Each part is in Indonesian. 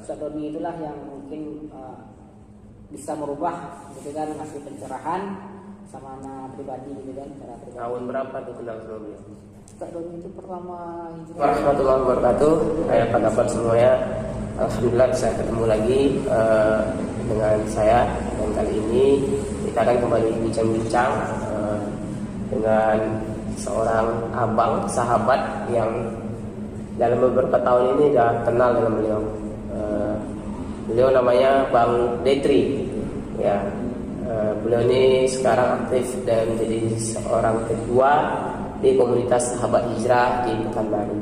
Ustaz Doni itulah yang mungkin bisa merubah gitu kan, ngasih pencerahan sama anak pribadi gitu kan, cara pribadi. Tahun berapa tuh kenal sama beliau? Ustaz Doni itu pertama Warahmatullahi wabarakatuh. Apa kabar semuanya? Alhamdulillah bisa ketemu lagi dengan saya, dan kali ini kita akan kembali bincang-bincang dengan seorang abang sahabat yang dalam beberapa tahun ini sudah kenal dengan beliau. Beliau namanya Bang Detri, ya. Beliau ini sekarang aktif dan menjadi seorang ketua di komunitas Sahabat Hijrah di Pekanbaru.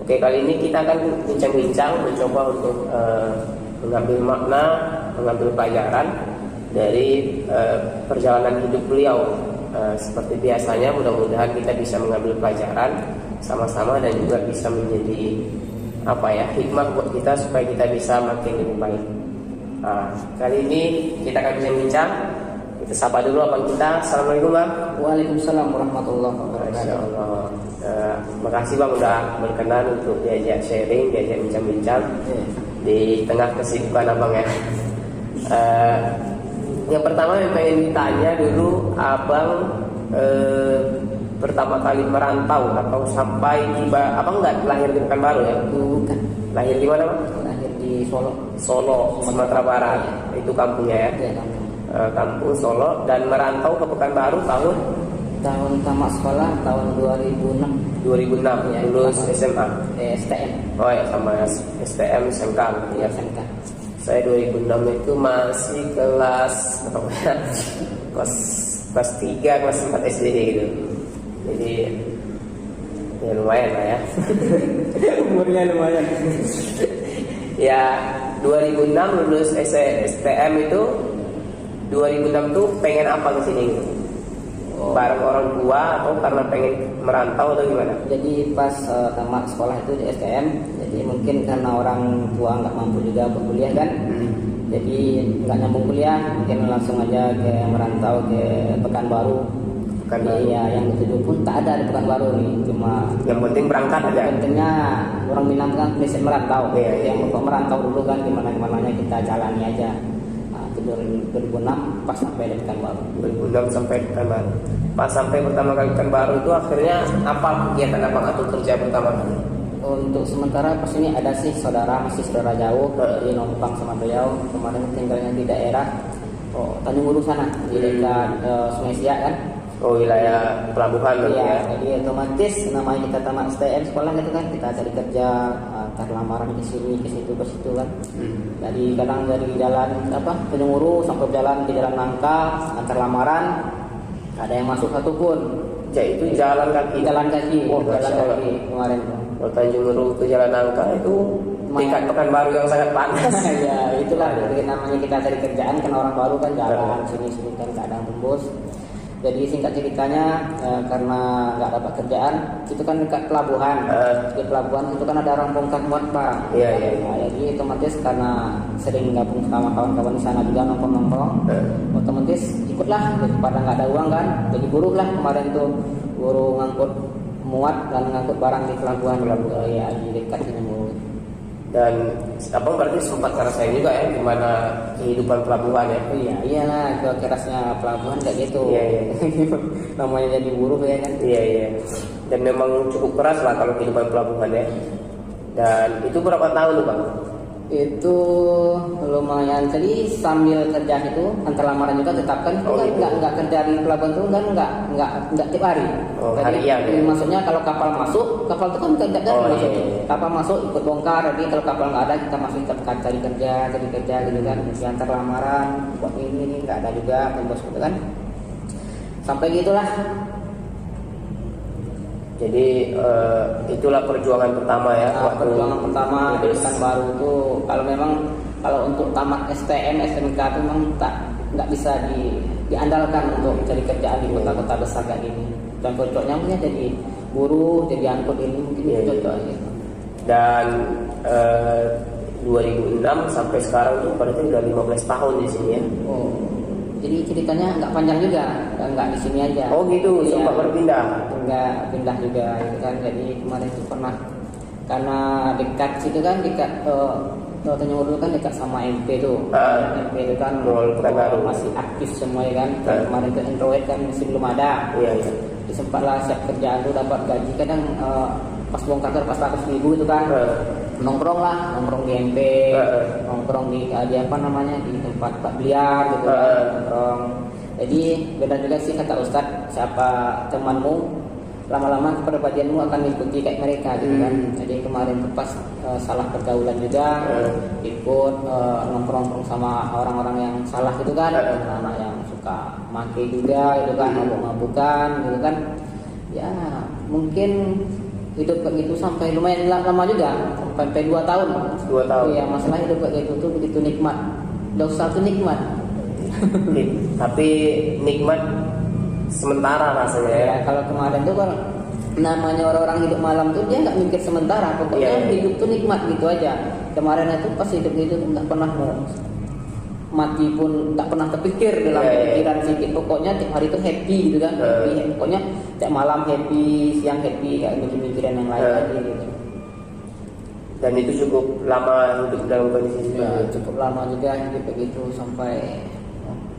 Oke, kali ini kita akan bincang-bincang, mencoba untuk mengambil makna, mengambil pelajaran dari perjalanan hidup beliau. Seperti biasanya, mudah-mudahan kita bisa mengambil pelajaran sama-sama dan juga bisa menjadi hikmah buat kita supaya kita bisa makin lebih baik. Kali ini kita akan bincang-bincang. Kita sapa dulu abang kita. Assalamualaikum bang. Waalaikumsalam warahmatullahi wabarakatuh. Masyaallah. Makasih bang udah berkenan untuk diajak sharing, diajak bincang-bincang di tengah kesibukan abang ya. Yang pertama yang pengen ditanya dulu, abang pertama kali merantau atau sampai tiba, abang nggak lahir di Pekanbaru ya? Bukan. Lahir di mana bang? Lahir di Solo. Solo, Sumatera Barat. Itu kampungnya ya? Iya, kampung. Kampung Solo, dan merantau ke Pekanbaru tahun tamat sekolah tahun 2006. 2006 ya, lulus SMA. STM. Oh ya, sama STM SMK ya. SMK. Saya 2006 itu masih kelas kelas 3, kelas 4 SD gitu. Jadi ya lumayan lah ya. Umurnya lumayan. Ya 2006 lulus STM itu, 2006 tuh pengen apa ke sini gitu? Bareng orang tua atau karena pengen merantau atau gimana? Jadi pas tamat sekolah itu di STM, jadi mungkin karena orang tua nggak mampu juga untuk kuliah kan, jadi nggak nyambung kuliah, mungkin langsung aja ke merantau ke Pekanbaru. Iya, yang ketujuh pun tak ada di Pekanbaru nih, cuma yang penting berangkat aja. pentingnya orang bilang kan prinsip merantau. Iya. Yang untuk merantau dulu kan gimana-gimananya kita jalani aja. 2006 pas sampai di Pekanbaru. 2006 sampai di Pekanbaru. Pas sampai pertama kali di Pekanbaru itu akhirnya apa kegiatan abang atau kerja pertama kali? Untuk sementara pas ini ada sih masih saudara jauh, jadi numpang sama beliau. Kemarin tinggalnya di daerah Tanjung Buru sana, di dekat Sungai Siak kan. Oh, wilayah pelabuhan Iya, ya. jadi otomatis namanya kita tamat STM sekolah gitu kan, kita cari kerja, antar lamaran di sini ke situ ke situ kan. Jadi kadang dari jalan Tanjung Buru sampai jalan ke Jalan Nangka, antar lamaran, ada yang masuk satu pun. Ya itu jalan kaki. Jalan kaki, Oh, jalan Masya Allah. kaki kemarin. Kalau Tanjung Buru ke Jalan Nangka itu tingkat Pekanbaru yang sangat panas. Ya itulah namanya kita cari kerjaan, kan orang baru kan jalan sini kan kadang tembus. Jadi singkat ceritanya karena nggak dapat kerjaan, itu kan dekat pelabuhan. Di pelabuhan itu kan ada orang bongkar muat barang. Iya. Nah, jadi otomatis karena sering gabung sama kawan-kawan di sana juga nongkrong-nongkrong, otomatis ikutlah daripada nggak ada uang kan. Jadi buruh lah kemarin tuh, buruh ngangkut muat dan ngangkut barang di pelabuhan. Ya di dekat sini buruh. Dan abang berarti sempat ngerasain juga ya gimana kehidupan pelabuhan ya? Iya, iyalah, kerasnya pelabuhan kayak gitu. Iya. Namanya jadi buruh ya kan. Iya. Dan memang cukup keras lah kalau kehidupan pelabuhan ya. Dan itu berapa tahun tuh bang? Itu lumayan. Jadi sambil kerja itu antar lamaran juga tetapkan itu kan nggak kerja di pelabuhan itu kan nggak tiap hari. Oh, Jadi harian ya? maksudnya kalau kapal masuk, kapal itu kan nggak masuk. Iya. Kapal masuk ikut bongkar. Jadi kalau kapal nggak ada kita masih tetap cari kerja gitu kan. Di antar lamaran buat ini nggak ada juga bos gitu kan. Sampai gitulah. Jadi itulah perjuangan pertama ya. Perjuangan pertama di Pekanbaru itu kalau untuk tamat STM, SMK itu memang nggak bisa diandalkan untuk mencari kerjaan di kota-kota besar kayak gini. Dan cocoknya mungkin jadi buruh, jadi angkut ini mungkin cocok. Gitu. Dan 2006 sampai sekarang itu berarti udah 15 tahun di sini ya. Jadi ceritanya nggak panjang juga, nggak di sini aja. Oh gitu, sempat berpindah. Nggak pindah juga, gitu kan. Jadi kemarin itu pernah karena dekat situ kan, dekat Tanjung Uru kan dekat sama MP tuh. MP itu kan Mall Pekanbaru. masih aktif semua ya kan. Kemarin ke Android kan masih belum ada. Iya, iya. Sempatlah siap kerjaan tuh dapat gaji kadang pas bongkar pas 100.000 itu kan. Nongkrong di MP, nongkrong di apa namanya di tempat Pak Bliar gitu kan, nongkrong. Jadi benar juga sih kata Ustadz, siapa temanmu lama-lama kepribadianmu akan mengikuti kayak mereka gitu kan. Jadi kemarin tuh pas salah pergaulan juga ikut nongkrong sama orang-orang yang salah gitu kan, anak yang suka make juga gitu kan, mabuk-mabukan gitu kan. Ya mungkin hidup kayak gitu sampai lumayan lama juga, sampai 2 tahun. 2 tahun. Iya, masalah hidup kayak gitu tuh begitu nikmat. Dosa tuh nikmat. Tapi nikmat sementara rasanya ya. Ya, kalau kemarin tuh kalau namanya orang-orang hidup malam tuh dia nggak mikir sementara, pokoknya hidup tuh nikmat gitu aja. Kemarin itu pas hidup gitu tuh nggak pernah mau mati pun nggak pernah terpikir dalam pikiran sedikit. Pokoknya tiap hari itu happy gitu kan, happy. Pokoknya tiap malam happy, siang happy, kayak mikir-mikiran yang lain lagi gitu. Dan itu cukup lama hidup dalam kondisi seperti Ya, itu. cukup lama juga hidup begitu sampai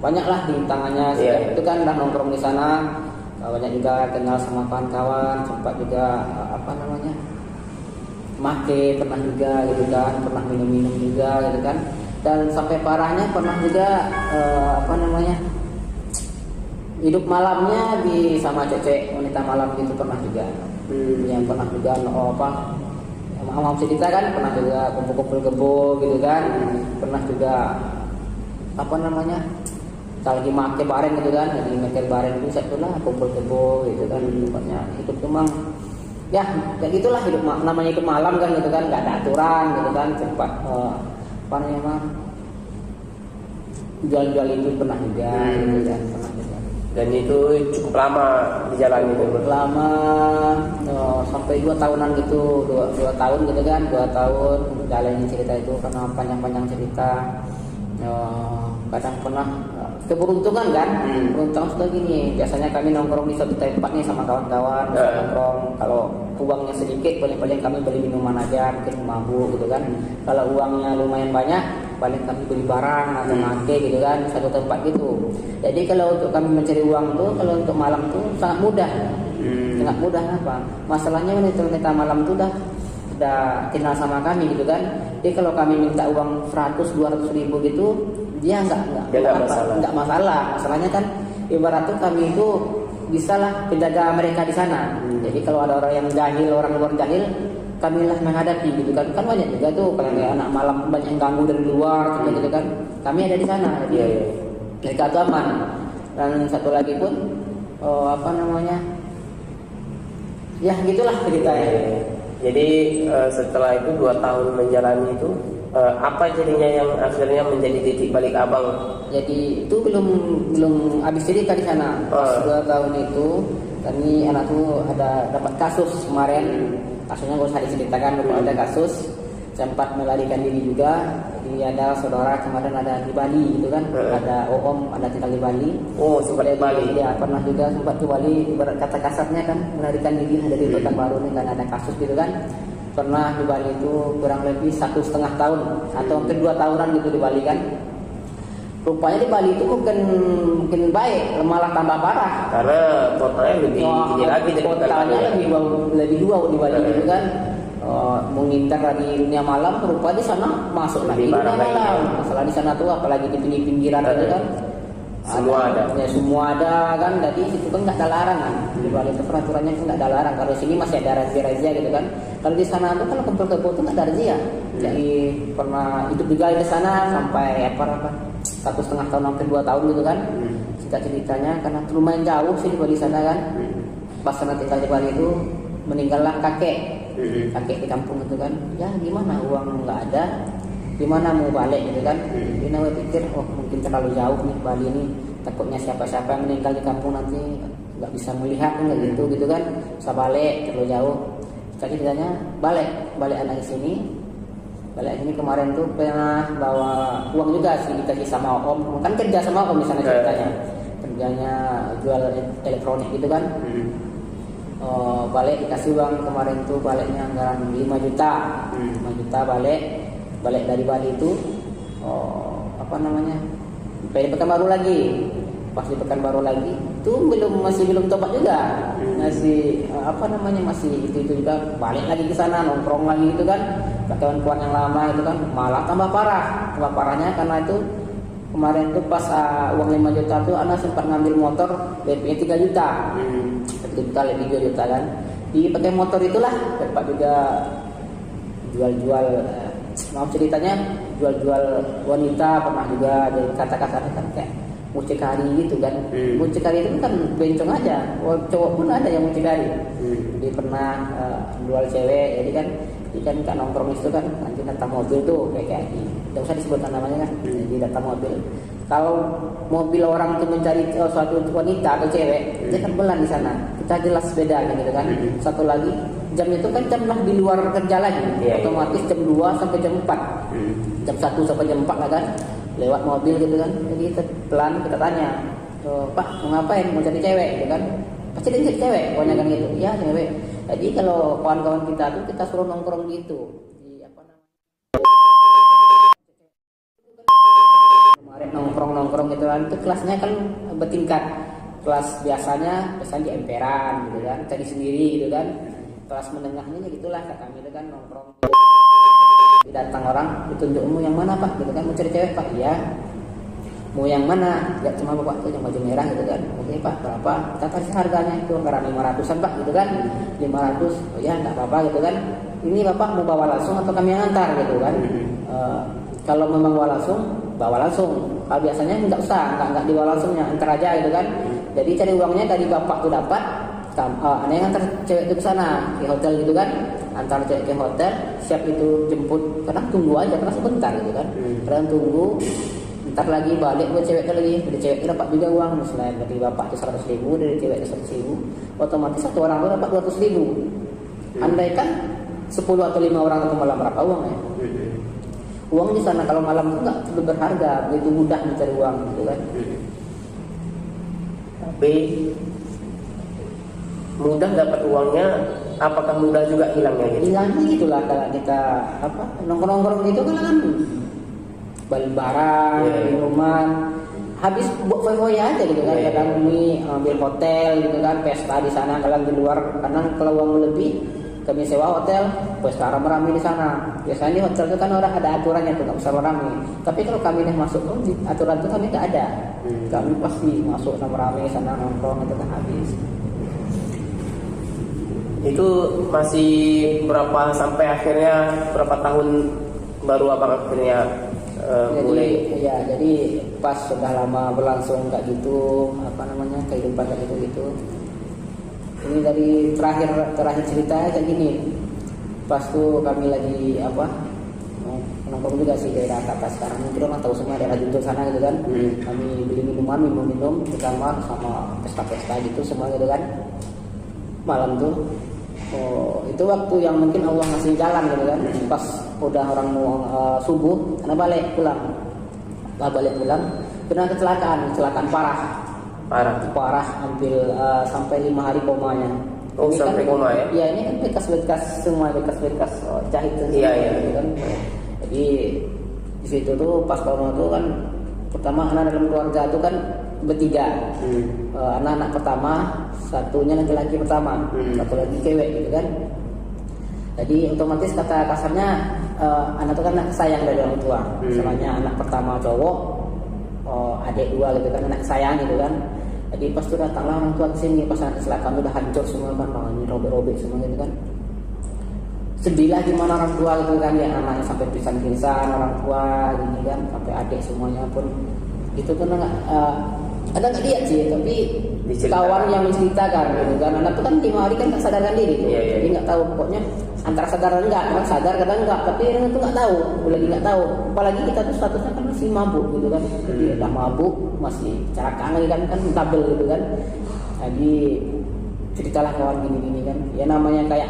banyaklah rintangannya. Itu kan udah nongkrong di sana, banyak juga kenal sama kawan-kawan, sempat juga apa namanya make pernah juga gitu kan, pernah minum-minum juga gitu kan. Dan sampai parahnya pernah juga apa namanya hidup malamnya di sama cewek wanita malam gitu pernah juga. Yang pernah juga mau cerita kan, pernah juga kumpul-kumpul kebo gitu kan, pernah juga apa namanya lagi make bareng gitu kan, lagi make bareng itu saya lah kumpul kebo gitu kan. Pokoknya hidup memang ya kayak gitulah hidup, namanya hidup malam kan gitu kan, nggak ada aturan gitu kan. Sempat apa namanya jual-jual itu pernah juga gitu kan, pernah juga. Dan itu cukup lama di jalan itu. Lama sampai 2 tahunan gitu, 2 tahun gitu kan, 2 tahun jalanin cerita itu karena panjang-panjang cerita. Kadang pernah keberuntungan kan, beruntung sudah gini. Biasanya kami nongkrong di satu tempat nih sama kawan-kawan, nongkrong. Kalau uangnya sedikit, paling-paling kami beli minuman aja, mungkin mabuk gitu kan. Kalau uangnya lumayan banyak, paling kami beli barang atau make gitu kan, satu tempat gitu. Jadi kalau untuk kami mencari uang tuh, kalau untuk malam tuh sangat mudah, sangat mudah. Apa? Masalahnya wanita malam tuh udah kenal sama kami gitu kan. Jadi kalau kami minta uang 100-200 ribu gitu, dia nggak masalah. Masalahnya kan ibarat tuh kami itu bisalah penjaga mereka di sana. Jadi kalau ada orang yang jahil, orang luar jahil, kamilah menghadapi gitu kan. Kan banyak juga tuh kalau anak malam banyak yang ganggu dari luar gitu kan. Kami ada di sana. Jadi mereka tuh aman. Dan satu lagi pun apa namanya? Ya gitulah ceritanya. Jadi setelah itu 2 tahun menjalani itu, apa jadinya yang akhirnya menjadi titik balik abang? Jadi itu belum habis cerita di sana. Pas 2 tahun itu kami anak tuh ada dapat kasus kemarin. Kasusnya gak usah diceritakan, ada kasus sempat melarikan diri juga. Jadi ada saudara kemarin ada di Bali gitu kan, ada ada tinggal di Bali. Oh, sempat di Bali. Ya pernah juga sempat di Bali. Ibarat kata kasarnya kan melarikan diri dari Pekanbaru nih kan, ada kasus gitu kan. Pernah di Bali itu kurang lebih 1,5 tahun atau hampir 2 tahunan gitu di Bali kan. Rupanya di Bali itu mungkin baik, malah tambah parah. Karena kotanya lebih tinggi lagi dari kotanya lebih dua di Bali gitu kan. Mengincar lagi dunia malam, rupanya di sana masuk lagi dunia malam. Masalah di sana tuh apalagi di pinggiran gitu kan. Semua ada. Ya semua ada kan. Jadi situ kan nggak ada larangan. Di Bali itu peraturannya kan nggak ada larang. Kalau sini masih ada razia gitu kan. Kalau di sana tuh kalau kumpul kebo tuh nggak ada razia. Jadi pernah hidup juga di sana sampai apa 1,5 tahun hampir 2 tahun gitu kan. Ceritanya karena lumayan jauh sih di Bali sana kan. Pas sana tinggal di Bali itu meninggallah kakek di kampung itu kan. Ya gimana, uang nggak ada, gimana mau balik gitu kan. Dia nawa pikir mungkin terlalu jauh nih Bali ini, takutnya siapa-siapa yang meninggal di kampung nanti nggak bisa melihat kan gitu kan, bisa balik terlalu jauh. Jadi ceritanya balik anak di sini. Balik ini kemarin tuh pernah bawa uang juga sih, dikasih sama om, kan kerja sama om di sana ceritanya, kerjanya jual elektronik gitu kan. Balik dikasih uang kemarin tuh, baliknya anggaran 5 juta, 5 juta balik. balik dari Bali itu apa namanya, di Pekanbaru lagi. Pas di Pekanbaru lagi itu masih belum tobat juga, masih apa namanya, masih itu juga, balik lagi ke sana nongkrong lagi gitu kan, kawan-kawan yang lama itu kan, malah tambah parahnya karena itu kemarin tuh pas uang 5 juta tuh anak sempat ngambil motor DP-nya 3 juta, 3 juta lebih 2 juta kan, dipakai motor itulah dapat juga jual-jual, maaf ceritanya jual-jual wanita, pernah juga jadi kata-kata kan kayak mucikari gitu kan. Mucikari itu kan bencong aja, cowok pun ada yang mucikari. Dia pernah jual cewek, jadi kan nongkrong itu kan nanti datang mobil tuh kayak tidak usah disebutkan namanya kan, jadi datang mobil. Kalau mobil orang tuh mencari suatu wanita atau cewek, dia kan belan di sana, kita jelas bedanya gitu kan. Satu lagi jam itu kan jam lah di luar kerja lagi, otomatis jam 2 sampai jam 4, jam 1 sampai jam 4 lah kan, lewat mobil gitu kan. Jadi pelan kita tanya, Pak mau ngapain, mau cari cewek gitu kan, pasti dia cari cewek, pokoknya kan gitu, ya cewek. Jadi kalau kawan-kawan kita tuh kita suruh nongkrong gitu di apa namanya, kemarin nongkrong gitu kan, itu kelasnya kan bertingkat. Kelas biasanya di emperan gitu kan, cari sendiri gitu kan. Kelas menengahnya gitulah kata kami itu kan, nongkrong. Datang orang, ditunjukmu yang mana Pak gitu kan, mau cari cewek Pak, iya. Mau yang mana? Ya cuma Bapak tuh yang baju merah gitu kan. Oke Pak, berapa? Kita kasih harganya itu antara 500-an Pak gitu kan. 500. Oh ya enggak apa-apa gitu kan. Ini Bapak mau bawa langsung atau kami yang antar gitu kan. Kalau memang bawa langsung. Kalau biasanya enggak usah, enggak dibawa langsungnya, antar aja gitu kan. Jadi cari uangnya dari Bapak tuh dapat, aneh yang antar cewek itu ke sana, ke hotel gitu kan. Antar cewek ke hotel, siap itu jemput. Kadang tunggu aja, karena sebentar gitu kan. Kadang tunggu, ntar lagi balik buat cewek lagi, dari cewek itu dapat juga uang, misalnya dari bapak itu 100.000, dari cewek itu 100.000, otomatis satu orang itu dapat 200.000. Andai kan 10 atau 5 orang atau malam berapa uang ya? Uang di sana kalau malam itu nggak terlalu berharga, begitu mudah mencari uang gitu kan. Tapi mudah dapat uangnya, apakah mudah juga hilangnya gitu? Hilangnya gitulah kalau kita apa nongkrong-nongkrong gitu kan balik barang, minuman, habis buat foya-foya aja gitu kan. Kadang ini ambil hotel gitu kan, pesta di sana. Kalau di luar, kadang kalau uang lebih kami sewa hotel, pesta rame-rame di sana. Biasanya di hotel itu kan orang ada aturannya tuh, nggak usah rame. Tapi kalau kami nih masuk tuh di aturan itu kami nggak ada. Kami pasti masuk sama rame sana nongkrong itu kan habis. Itu masih berapa sampai akhirnya berapa tahun baru abang akhirnya mulai? Jadi pas sudah lama berlangsung kayak gitu, apa namanya, kehidupan kayak gitu. Ini dari terakhir ceritanya kayak gini. Pas tuh kami lagi nongkrong juga sih daerah kata sekarang, mungkin orang tahu semua daerah Juntur sana gitu kan. Kami beli minum di kamar sama pesta-pesta gitu semua gitu kan. Malam tuh itu waktu yang mungkin Allah ngasih jalan gitu kan. Pas udah orang mau subuh, karena balik pulang, kena kecelakaan parah, hampir sampai 5 hari komanya. Oh ini sampai kan, koma ya? Iya, ini kan bekas semua bekas jahit semua. Iya. Gitu kan. Jadi di situ tuh pas koma tuh kan, pertama anak dalam keluarga tuh kan bertiga. Anak-anak pertama, satunya laki-laki pertama, satu lagi cewek gitu kan. Jadi otomatis kata kasarnya anak itu kan anak sayang dari orang tua. Misalnya anak pertama cowok, adik dua gitu kan, anak sayang gitu kan. Jadi pas itu datanglah orang tua ke sini, pas anak kecelakaan udah hancur semua kan, ini robek-robek semua gitu kan. Sedih lah gimana orang tua gitu kan, ya anaknya sampai pingsan orang tua gini kan, sampai adik semuanya pun itu kan ada nggak lihat sih, tapi kawan yang menceritakan gitu kan. Anak itu kan 5 hari kan nggak sadarkan diri tuh. Jadi nggak tahu, pokoknya antara sadar dan enggak, kadang sadar kadang enggak, tapi orang itu nggak tahu, lagi nggak tahu. Apalagi kita tuh statusnya kan masih mabuk gitu kan, jadi udah mabuk, masih kecelakaan lagi kan tabel gitu kan. Jadi ceritalah kawan gini kan, ya namanya kayak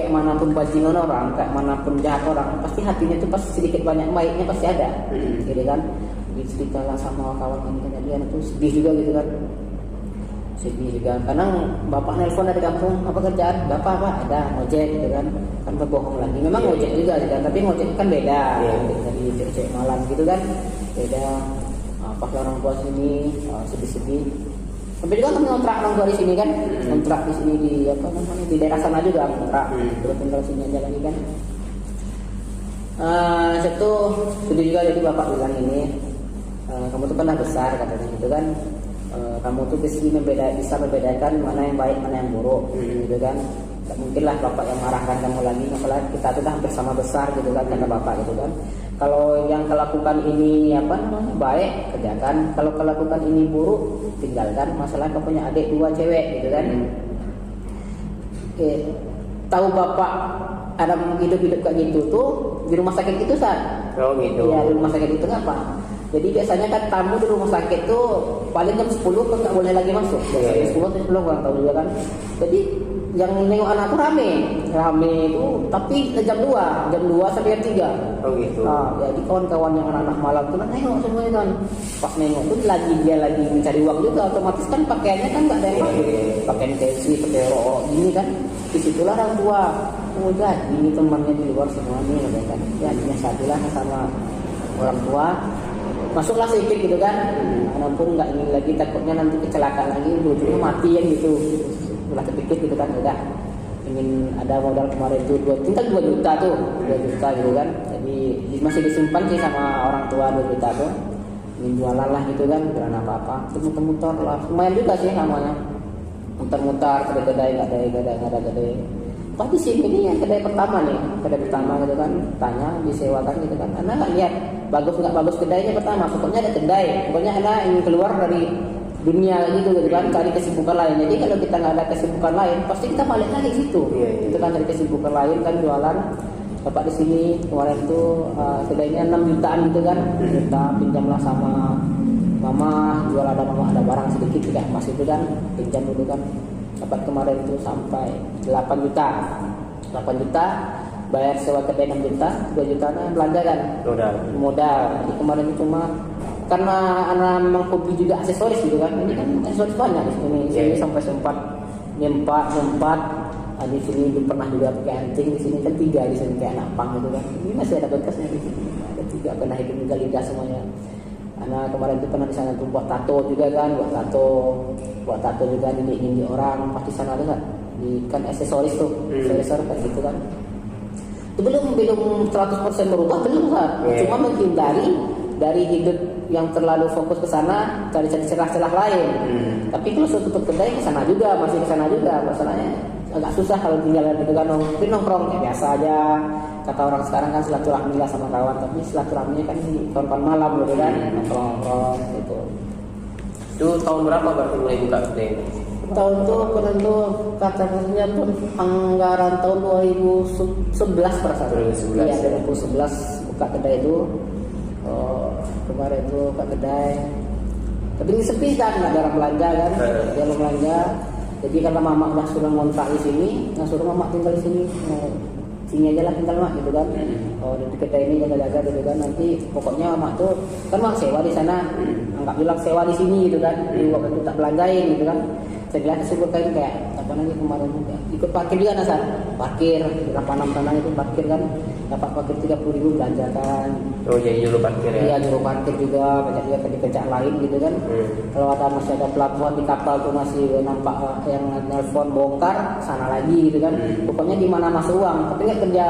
manapun bajingan orang, kayak manapun jahat orang, pasti hatinya tuh pasti sedikit banyak baiknya pasti ada, gitu kan. Ceritalah sama kawan ini kan, dia itu sedih juga gitu kan. sedih juga. Kadang bapak nelpon dari kampung, apa kerjaan? Bapak apa? Ada ngojek gitu kan berbohong lagi. Memang ngojek juga sih kan, tapi ngojek kan beda dari cek malam gitu kan, beda. Pakai orang tua sini sedih-sedih. Tapi juga kan ngontrak orang tua di sini kan, ngontrak di sini di apa namanya di daerah sana juga ngontrak. Terus tinggal sini aja lagi kan. Satu sedih juga, jadi bapak bilang ini, kamu tuh pernah besar katanya gitu kan. Kamu tuh bisa membedakan mana yang baik mana yang buruk gitu kan. Gak mungkin lah bapak yang marahkan kamu lagi, apalagi kita tuh udah hampir sama besar gitu kan, kata bapak gitu kan. Kalau yang kelakukan ini apa namanya baik, kerjakan. Kalau kelakukan ini buruk, tinggalkan. Masalah kau punya adik 2 cewek gitu kan. Oke. Tahu bapak ada hidup kayak gitu tuh di rumah sakit itu saat. Oh gitu. Iya, di rumah sakit itu ngapa? Jadi biasanya kan tamu di rumah sakit tuh paling jam 10 kan nggak boleh lagi masuk. Jam 10 atau 10 kurang tahu juga kan. Jadi yang nengok anak tuh rame itu, tapi jam 2 sampai jam 3. Oh gitu. Nah, jadi kawan-kawan yang anak-anak malam tuh nengok semuanya kan. Pas nengok tuh dia lagi mencari uang juga, otomatis kan pakaiannya kan nggak ada yang pakai. Pakaian tensi, pakai rok gini kan. Disitulah orang tua. Udah, ini temannya di luar semua nih, kan. Ya, biasalah sama orang tua. Masuklah sedikit gitu kan. Anak pun nggak ingin lagi, takutnya nanti kecelakaan lagi, ujungnya mati ya gitu. Udah kepikir gitu kan, udah ingin ada modal kemarin itu tinggal 2 juta tuh, 2 juta gitu kan. Jadi masih disimpan sih sama orang tua 2 juta tuh. Ingin jualan lah gitu kan, jualan apa-apa. Terus muter-muter lah, lumayan juga sih namanya. Muter-muter kedai-kedai, nggak ada kedai. Tapi sini ini yang kedai pertama gitu kan, tanya disewakan gitu kan. Anak nggak lihat bagus nggak bagus kedainya pertama, pokoknya ada kedai, pokoknya anak ingin keluar dari dunia gitu kan, cari kesibukan lain. Jadi kalau kita nggak ada kesibukan lain, pasti kita balik lagi situ. Itu kan cari kesibukan lain kan, jualan. Bapak di sini kemarin tuh kedainya 6 jutaan gitu kan, kita pinjamlah sama mama, jual ada mama ada barang sedikit juga pas itu kan, pinjam dulu kan. Dapat kemarin itu sampai 8 juta, bayar sewa kedai 6 juta, 2 juta belanja kan, modal. Jadi kemarin itu cuma karena anak memang hobi juga aksesoris gitu kan, ini kan aksesoris banyak di sini sampai sempat nyempat di sini belum pernah juga pakai anting, di sini kan 3 di sini kayak anak pang gitu kan. Ini masih ada bekasnya di sini, ada 3 pernah hidup lidah semuanya. Anak kemarin itu pernah di sana tuh buat tato juga kan, buat tato juga ini orang pasti sana tuh kan, di kan aksesoris tuh, aksesoris kayak gitu kan. Itu belum 100% berubah belum kan, cuma menghindari dari hidup yang terlalu fokus ke sana, cari celah-celah lain. Tapi kalau suatu kedai ke sana juga, masih ke sana juga, masalahnya agak susah kalau tinggal gitu kan, nongkrong kayak biasa aja. Kata orang sekarang kan silaturahmi lah sama kawan, tapi silaturahminya kan di kawan malam gitu kan, nongkrong gitu. Itu tahun berapa berarti mulai buka kedai? Tahun tuh katanya tuh anggaran tahun 2011 perasaan. 2011. Iya, 2011 buka kedai itu. Kemarin tuh buka kedai. Tapi ini sepi kan, nggak ada orang belanja kan, dia mau belanja. Jadi karena mama udah suruh ngontrak di sini, nggak suruh mama tinggal di sini. Sini aja lah tinggal mak gitu kan. Di kedai ini jaga-jaga gitu kan. Nanti pokoknya mak tuh kan mak sewa di sana, nggak bilang sewa di sini gitu kan. Di waktu itu tak belanjain gitu kan. Saya bilang kan kayak apa namanya kemarin juga ikut parkir juga nasar, parkir berapa 6 tanah itu parkir kan, dapat parkir 30.000 belanja kan. Oh jadi juru parkir ya? Iya juru parkir juga, banyak juga kerjaan lain gitu kan. Kalau masih ada pelabuhan di kapal tuh masih nampak yang nelfon bongkar sana lagi gitu kan. Pokoknya di mana masuk uang, tapi nggak kerja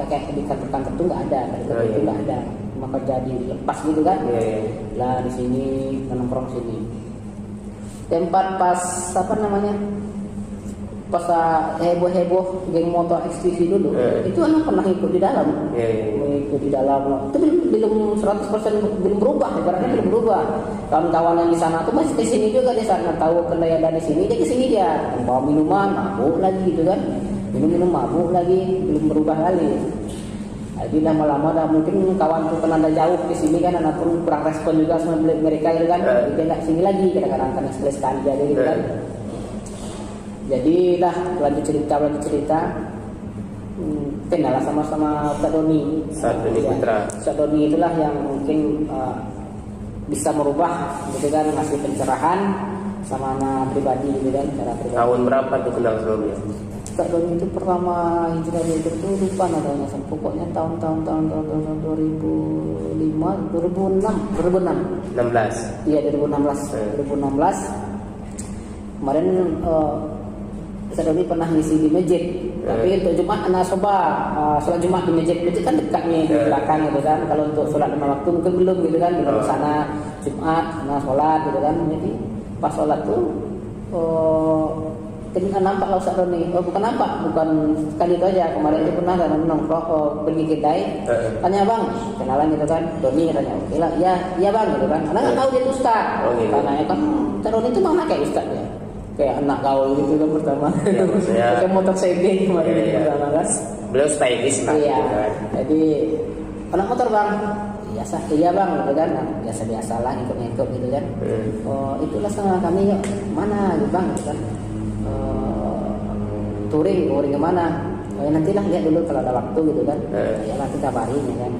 kayak di kantor-kantor tuh nggak ada, itu nggak ada, cuma kerja di lepas gitu kan. Lah di sini nongkrong sini. Tempat pas apa namanya, pas heboh geng motor ekstisi dulu, itu anak pernah ikut di dalam, ikut di dalam. Itu belum 100% belum berubah, ibaratnya belum berubah. Kawan-kawan yang di sana tuh masih di sini juga, di sana tahu kedai ada di sini, dia ke sini dia bawa minuman, mabuk lagi gitu kan, minum mabuk lagi, belum berubah kali. Jadi lama-lama dah mungkin kawan tuh kan ada jauh di sini kan, anak pun kurang respon juga sama mereka gitu kan, dia nggak sini lagi kadang-kadang karena sekali aja gitu kan. Jadi dah lanjut cerita, kenalah sama Ustaz Doni Putra. Ustaz Doni itulah yang mungkin bisa merubah gitu kan, ngasih pencerahan sama anak pribadi gitu kan, cara pribadi. Tahun berapa tuh kenal sama beliau? Ustaz Doni itu pertama hijrah itu lupa namanya, pokoknya tahun 2005, 2006. 16. Iya 2016. Kemarin Ustaz Doni pernah ngisi di masjid. Tapi untuk Jumat anak coba sholat Jumat di masjid kan dekat nih di belakang gitu kan. Kalau untuk sholat 5 waktu mungkin belum gitu kan, belum sana Jumat anak sholat gitu kan. Jadi pas sholat tuh ketika nampak lah Ustaz Doni, bukan sekali itu aja. Kemarin itu pernah kan nongkrong pergi kedai, tanya bang, kenalan gitu kan, Doni katanya, oke lah, iya bang gitu kan. Anak nggak tahu dia itu Ustaz, tanya kan, Ustaz Doni itu mana kayak Ustaz ya? Kayak anak gaul gitu kan pertama, pakai motor CB kemarin pertama kan. Beliau stylish lah. Iya, kan? jadi anak motor bang, iya bang gitu kan, biasa lah ikut gitu kan. Itulah sama kami yuk, mana gitu bang gitu kan. Touring kemana? Nantilah lihat dulu kalau ada waktu gitu kan. Ya nanti kabarin ya kan.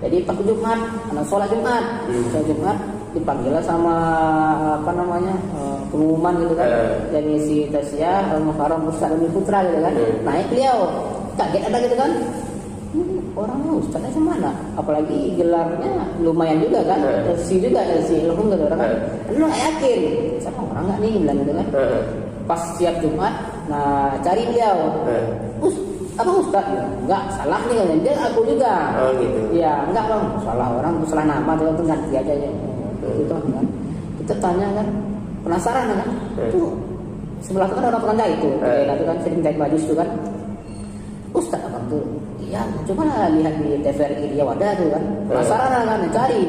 Jadi pas Jumat, anak sholat Jumat, dipanggil sama pengumuman gitu kan. Dan isi Tasya Al-Mukarram Ustaz Doni Putra gitu kan. Naik beliau, kaget ada gitu kan. Orangnya Ustaznya mana? Apalagi gelarnya lumayan juga kan. Si Ilham gitu orang kan. Lu nggak yakin? Sama orang nggak nih bilang gitu kan. Pas siap Jumat, nah cari beliau. Apa Ustaz? Enggak, salah nih kan. Dia aku juga. Oh gitu. Iya, enggak bang, salah orang, salah nama tuh ganti aja ya. Itu kan. Kita tanya kan, penasaran kan? Tuh sebelah itu kan ada tukang jahit itu. Itu kan sering jahit baju itu kan. Ustaz abang tuh. Iya, coba lihat di TVRI Riau ada tuh kan. Penasaran kan, cari.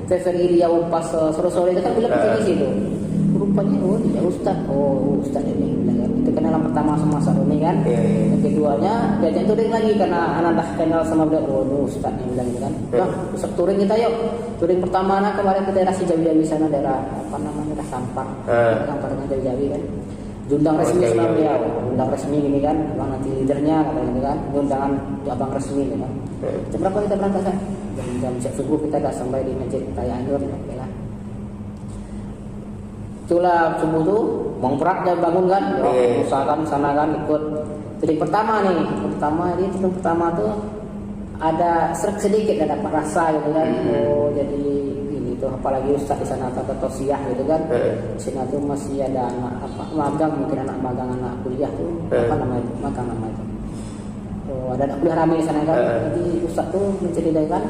TVRI Riau pas sore-sore itu kan bilang di situ. Rupanya dia Ustaz ini itu kenalan pertama sama Ustaz Doni kan. Yang keduanya diajak touring lagi karena anak dah kenal sama beliau. Ustaz ini bilang gitu kan. Bang, usah touring kita yuk. Touring pertama kemarin ke daerah Jawi sana, daerah daerah Sampang. Sampang dengan Jawi kan. Diundang resmi sama beliau. Undang resmi gini kan. Abang nanti leadernya katanya gitu kan. Undangan abang resmi gitu kan. Jam berapa kita berangkat kan? Jam subuh kita dah sampai di masjid Raya Anjur ya lah. Itulah subuh tuh Bang Prak dia bangun kan, usahakan sana kan ikut. Jadi pertama tuh ada serak sedikit, ada dapat rasa gitu kan. Jadi ini tuh apalagi Ustaz di sana atau tosiah gitu kan. Di sana tuh masih ada anak magang, mungkin anak magang, anak kuliah tuh magang nama itu. Ada anak kuliah ramai di sana kan. Jadi Ustaz tuh menceritakan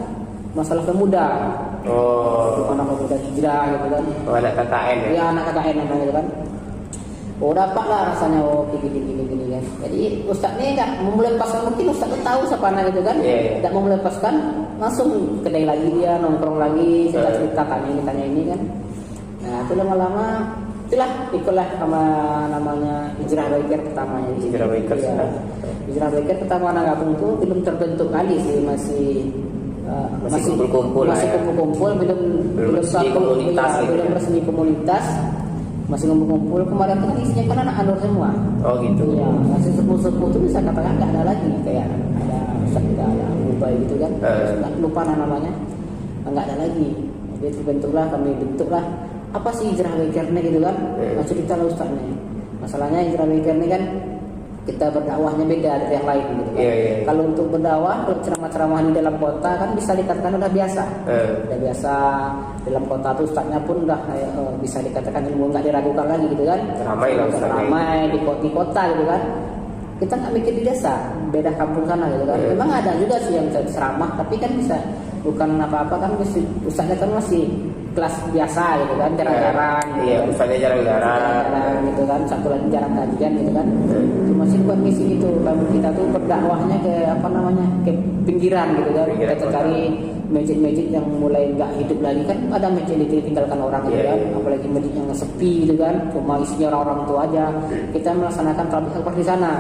masalah pemuda. Anak pemuda hijrah gitu kan. Anak KKN ya? Iya, anak KKN namanya gitu kan. Dapatlah rasanya gini kan. Jadi Ustaz ini enggak mau melepaskan, mungkin Ustaz tahu siapa anak gitu kan. Enggak mau melepaskan, langsung kedai lagi dia, nongkrong lagi, cerita tanya ini kan. Nah, itu lama-lama ikutlah sama namanya Hijrah Biker pertamanya. Hijrah Biker. Ya. Hijrah Biker pertama anak gabung tuh belum terbentuk kali sih, masih kumpul-kumpul, belum resmi komunitas, masih ngumpul-ngumpul. Kemarin kan isinya kan anak anur semua. Oh gitu. Ya, masih sepuh-sepuh itu bisa katakan nggak ada lagi, kayak ada Ustaz kita ada Ubay gitu kan. Lupa namanya, nggak ada lagi. Jadi terbentuklah, kami bentuklah apa sih Hijrah Biker ini gitu kan. Maksud kita lah Ustaz nih. Masalahnya Hijrah Biker ini kan kita berdakwahnya beda dari yang lain gitu kan. Kalau untuk berdakwah, ceramah-ceramah di dalam kota kan bisa dikatakan udah biasa. Udah biasa dalam kota tuh Ustaznya pun udah bisa dikatakan ilmu nggak diragukan lagi gitu kan. Ramai di kota gitu kan. Kita nggak mikir di desa, beda kampung sana gitu kan. Memang ada juga sih yang ceramah, tapi kan bisa bukan apa-apa kan, Ustaznya kan masih kelas biasa gitu kan, jarang-jarang. Iya, Ustaznya jarang-jarang gitu kan, satu lagi jarang kajian gitu kan. Cuma sih buat misi gitu, kalau kita tuh berdakwahnya ke ke pinggiran gitu kan. Kita cari masjid-masjid yang mulai nggak hidup lagi kan, ada masjid yang ditinggalkan orang gitu kan. Apalagi masjid yang sepi gitu kan, cuma isinya orang-orang tua aja. Kita melaksanakan tarawih akbar di sana.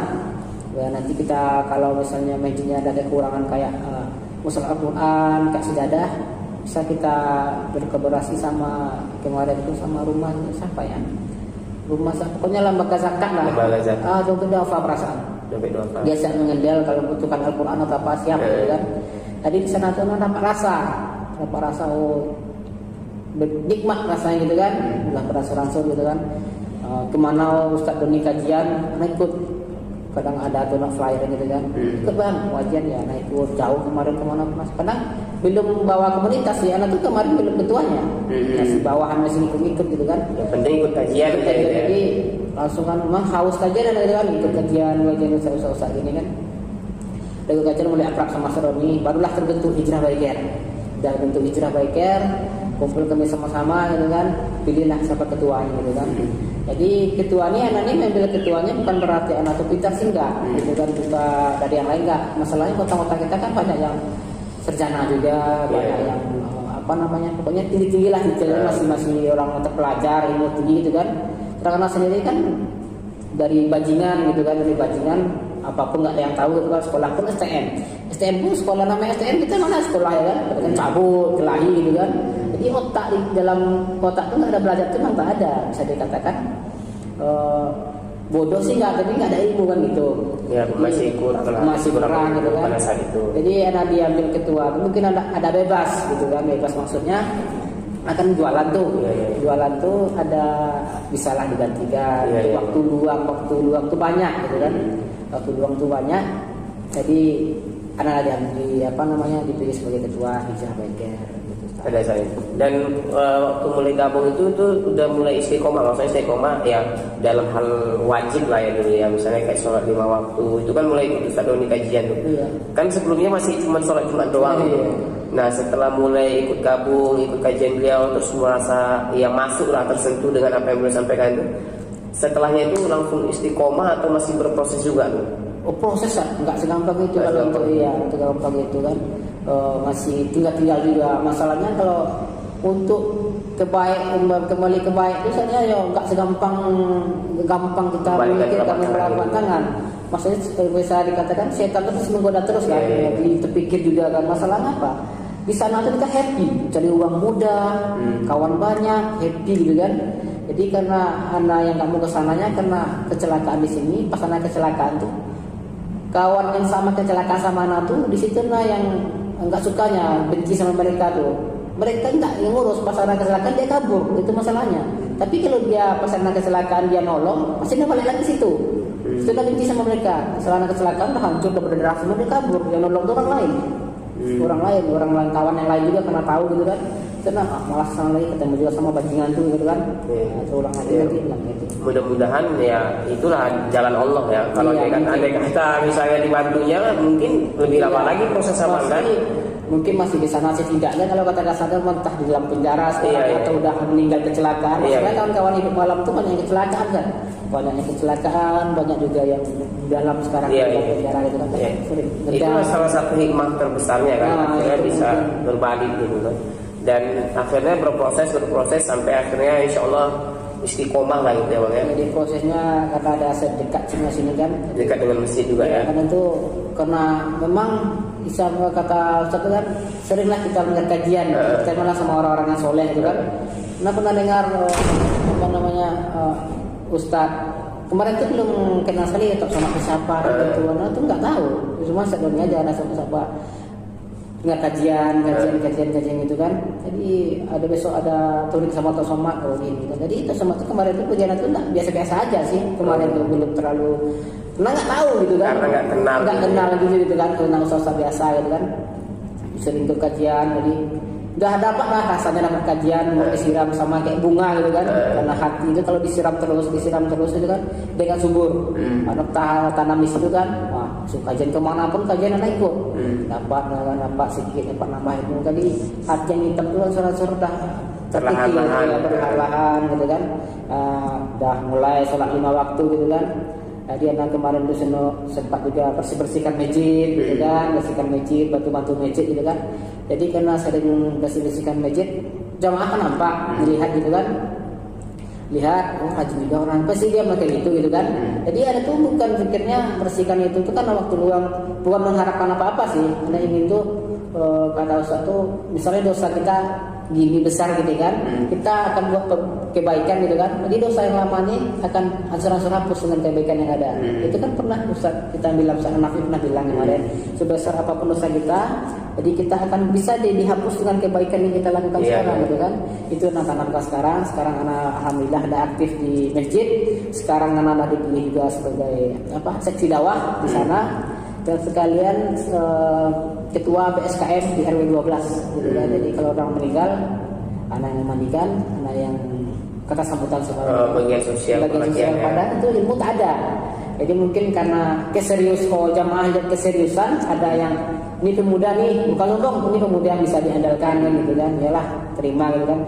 Ya, nanti kita kalau misalnya masjidnya ada kekurangan kayak mushaf Al-Quran, kayak sejadah, bisa kita berkolaborasi sama kemarin itu sama rumah siapa ya? Pokoknya lembaga zakat lah. Dompet duafa perasaan. Biasa mengendal kalau butuhkan Al-Quran atau apa siap gitu kan. Tadi di sana tuh dapat rasa nikmat rasanya gitu kan, udah beransur-ansur gitu kan. Kemana Ustaz Doni kajian, anak ikut. Kadang ada tuh flyer gitu kan, ikut bang wajian ya, anak ikut jauh kemarin kemana mas. Kadang belum bawa komunitas ya, anak tuh kemarin belum ketuanya, masih bawahan masih ikut gitu kan. Yang penting ikut kajian gitu ya. Jadi langsung kan memang haus kajian gitu kan, ikut kajian usah gini kan. Dari kajian mulai akrab sama Seroni, barulah terbentuk Hijrah Biker. Dan bentuk Hijrah Biker, kumpul kami sama-sama gitu kan, pilihlah siapa ketuanya gitu kan. Jadi ketuanya anak ini ambil ketuanya bukan berarti anak itu pintar sih enggak, gitu kan, kita dari yang lain enggak. Masalahnya kota-kota kita kan banyak yang sarjana juga, banyak yang apa namanya, pokoknya tinggi-tinggi lah gitu, masih orang terpelajar ilmu tinggi gitu kan. Karena sendiri kan dari bajingan gitu kan, dari bajingan apapun nggak ada yang tahu gitu kan. Sekolah pun STM pun sekolah namanya STM, kita mana sekolah ya kan cabut kelahi gitu kan. Jadi otak di dalam otak itu nggak ada belajar itu memang tak ada, bisa dikatakan bodoh sih nggak, tapi nggak ada ilmu kan gitu. Ya masih kurang gitu kan. Pada saat itu. Jadi anak diambil ketua, mungkin ada bebas gitu kan, bebas maksudnya akan jualan tuh, jualan tuh ada bisalah digantikan, waktu luang tuh banyak gitu kan, waktu luang tuh banyak, jadi anak dipilih sebagai ketua Hijrah Biker. Pada saya dan waktu mulai gabung itu udah mulai istiqomah, maksudnya istiqomah ya dalam hal wajib lah ya dulu ya, misalnya kayak sholat 5 waktu itu kan mulai ikut Ustaz Doni kajian tuh. Kan sebelumnya masih cuma sholat Jumat doang. Nah setelah mulai ikut gabung, ikut kajian beliau, terus merasa ya masuk lah, tersentuh dengan apa yang beliau sampaikan itu. Setelahnya itu langsung istiqomah atau masih berproses juga tuh? Oh proses lah, nggak segampang itu kalau untuk gampang itu kan. Masih tinggal juga. Masalahnya kalau untuk kembali ke baik itu sebenarnya ya nggak segampang kita melakukan tangan. Maksudnya bisa dikatakan setan terus menggoda terus kan. Jadi terpikir juga kan, masalahnya apa? Di sana tuh kita happy, cari uang mudah, kawan banyak, happy gitu kan. Jadi karena anak yang nggak mau kesananya karena kecelakaan di sini, pas anak kecelakaan tuh kawan yang sama kecelakaan sama anak tuh di situ yang enggak sukanya, benci sama mereka tuh. Mereka enggak yang ngurus, pas anak kecelakaan dia kabur, itu masalahnya. Tapi kalau dia pas anak kecelakaan dia nolong, pasti dia balik lagi situ. Sudah benci sama mereka. Setelah anak kecelakaan udah hancur, udah berdarah semua, dia kabur. Yang nolong itu orang lain. Orang lain kawan yang lain juga karena tahu gitu kan. Karena malah sama lagi ketemu juga sama bajingan tuh gitu kan. Terulang lagi nanti bilang gitu. Mudah-mudahan ya itulah jalan Allah ya. Kalau andai kata misalnya dibantunya mungkin lebih lama lagi proses sama kan. Mungkin masih di sana sih tidaknya kalau kata kasar entah di dalam penjara atau udah meninggal kecelakaan. Maksudnya kawan-kawan hidup malam itu banyak yang kecelakaan kan. Banyak kecelakaan, banyak juga yang di dalam sekarang di dalam penjara gitu kan. Itu salah satu hikmah terbesarnya kan. Akhirnya bisa berbalik gitu kan. Dan akhirnya berproses sampai akhirnya insya Allah istiqomah lah gitu ya bang ya. Jadi prosesnya karena ada aset dekat sini kan. Dekat dengan masjid juga ya. Karena memang bisa kata Ustaz kan seringlah kita mendengar kajian, kita malah sama orang-orang yang soleh gitu kan. Pernah dengar Ustaz kemarin tuh belum kenal sekali atau sama siapa gitu, tuh nggak tahu. Cuma sebelumnya aja ada siapa nggak kajian gitu kan. Jadi ada besok ada turin sama atau somad gitu kan. Jadi itu sama tuh kemarin tuh kajian itu nggak biasa-biasa aja sih kemarin tuh, belum terlalu karena nggak tahu gitu kan, karena nggak kenal gitu kan, karena usaha biasa gitu kan, sering ke kajian. Jadi udah dapat lah rasanya dapat kajian, mau disiram sama kayak bunga gitu kan, karena hati itu kalau disiram terus gitu kan dia kan subur. Anak tanam di situ kan, kajian kemanapun kajian anak ikut, dapat sedikit dapat nambah itu. Tadi hati yang hitam itu kan surat dah perlahan-lahan gitu kan, dah mulai sholat 5 waktu gitu kan. Jadi anak kemarin itu sempat juga bersihkan masjid gitu kan, bersihkan masjid, bantu masjid gitu kan. Jadi karena sering bersihkan masjid, jamaah kan nampak, dilihat gitu kan. Lihat, rajin juga orang, pasti dia pakai itu gitu kan. Jadi ada tuh bukan pikirnya bersihkan itu kan waktu luang, bukan mengharapkan apa-apa sih. Karena ingin tuh kata Ustaz tuh, misalnya dosa kita gini besar gitu kan, kita akan buat kebaikan gitu kan, jadi dosa yang lama ini akan angsur-angsur hapus dengan kebaikan yang ada. Itu kan pernah Ustaz kita bilang, Ustaz Nafi pernah bilang kemarin, sebesar apapun dosa kita, jadi kita akan bisa dihapus dengan kebaikan yang kita lakukan sekarang gitu kan. Itu anak-anak sekarang anak alhamdulillah ada aktif di masjid, sekarang anak dipilih juga sebagai seksi dakwah di sana, dan sekalian ketua PSKM di RW 12 gitu kan. Jadi kalau orang meninggal, anak yang memandikan, anak yang kata sambutan sebagai bagian sosial pada itu ilmu tak ada. Jadi mungkin karena jamaah dan keseriusan, ada yang ini pemuda nih, bukan dong, ini pemuda yang bisa diandalkan kan gitu kan, yalah terima gitu kan.